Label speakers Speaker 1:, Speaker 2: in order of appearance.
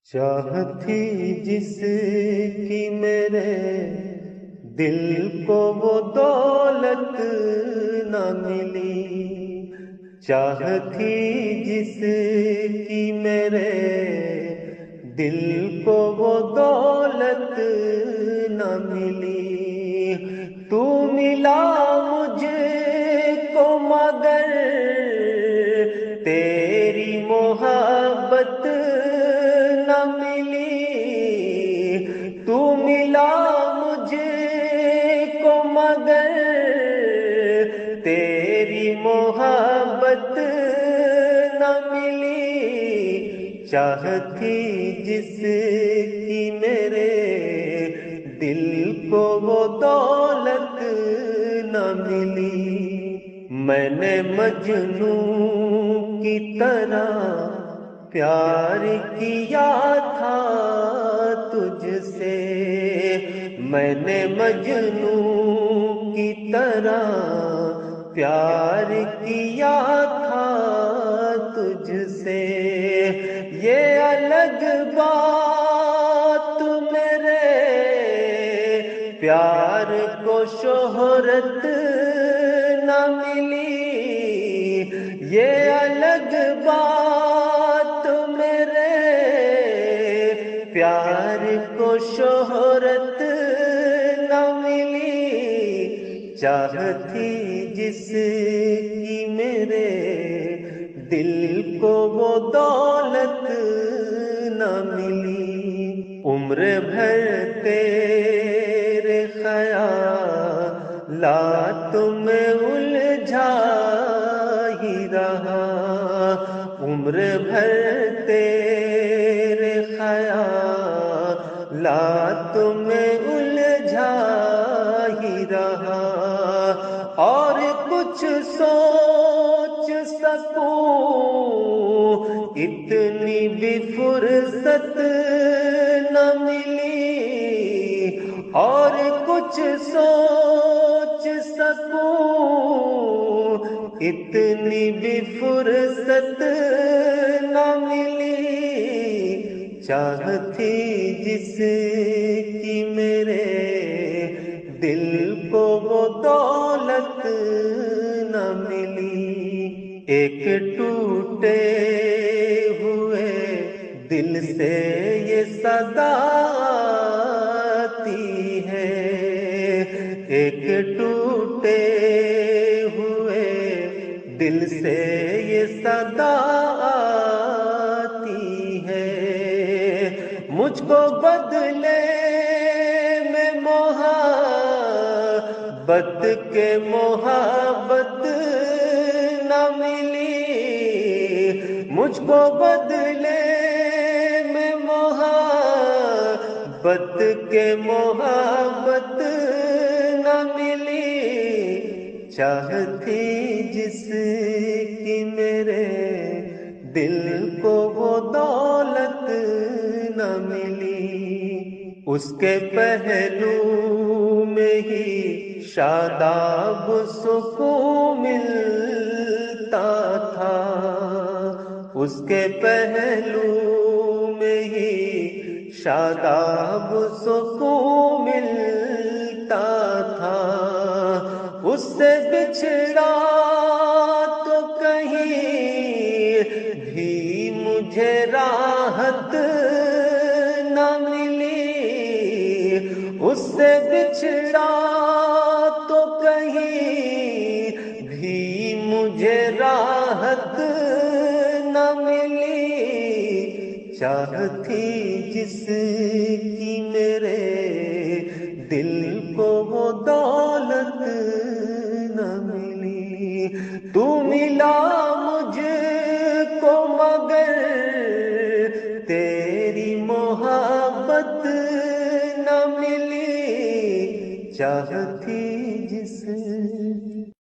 Speaker 1: چاہت تھی جس کی میرے دل کو وہ دولت نہ ملی، چاہت تھی جس کی میرے دل کو وہ دولت نہ ملی، تو ملا مجھ کو مگر تیری محبت نہ ملی، تو ملا مجھ کو مگر تیری محبت نہ ملی، چاہت تھی جس کی میرے دل کو وہ دولت نہ ملی، میں نے مجنوں کی طرح پیار کیا تھا تجھ سے، میں نے مجنوں کی طرح پیار کیا تھا تجھ سے، یہ الگ بات میرے پیار کو شہرت نہ ملی، یہ الگ بات میرے پیار کو شہرت نہ ملی، چاہت تھی جس کی میرے دل کو وہ دولت نہ ملی، عمر بھر تیرے خیالات میں الجھا ہی رہا، عمر بھر تیرے خیالات میں الجھا ہی رہا، اور کچھ سوچ سکوں اتنی بھی فرصت نہ ملی، اور کچھ سوچ سکوں اتنی بھی فرصت نہ ملی، چاہت تھی جس کی میرے دل کو وہ دولت نہ ملی، ایک ٹوٹے ہوئے دل سے یہ صدا آتی ہے، ایک ٹوٹے ہوئے دل سے یہ صدا آتی ہے، مجھ کو بدلے میں محبت کے محبت نہ ملی، مجھ کو بدلے میں محبت کے محبت نہ ملی، چاہت تھی جس کی میرے دل کو وہ دولت نہ ملی، اس کے پہلو میں ہی شاداب سکون ملتا تھا، اس کے پہلو میں ہی شاداب سکون ملتا تھا، اس سے بچھڑا تو کہیں بھی مجھے راحت نہ ملی، اس سے بچھڑا تو کہیں بھی مجھے راحت نہ ملی، چاہت تھی جس کی میرے دل کو وہ دولت نہ ملی، تو ملا مجھ کو مگر تیری محبت نہ ملی، چاہت تھی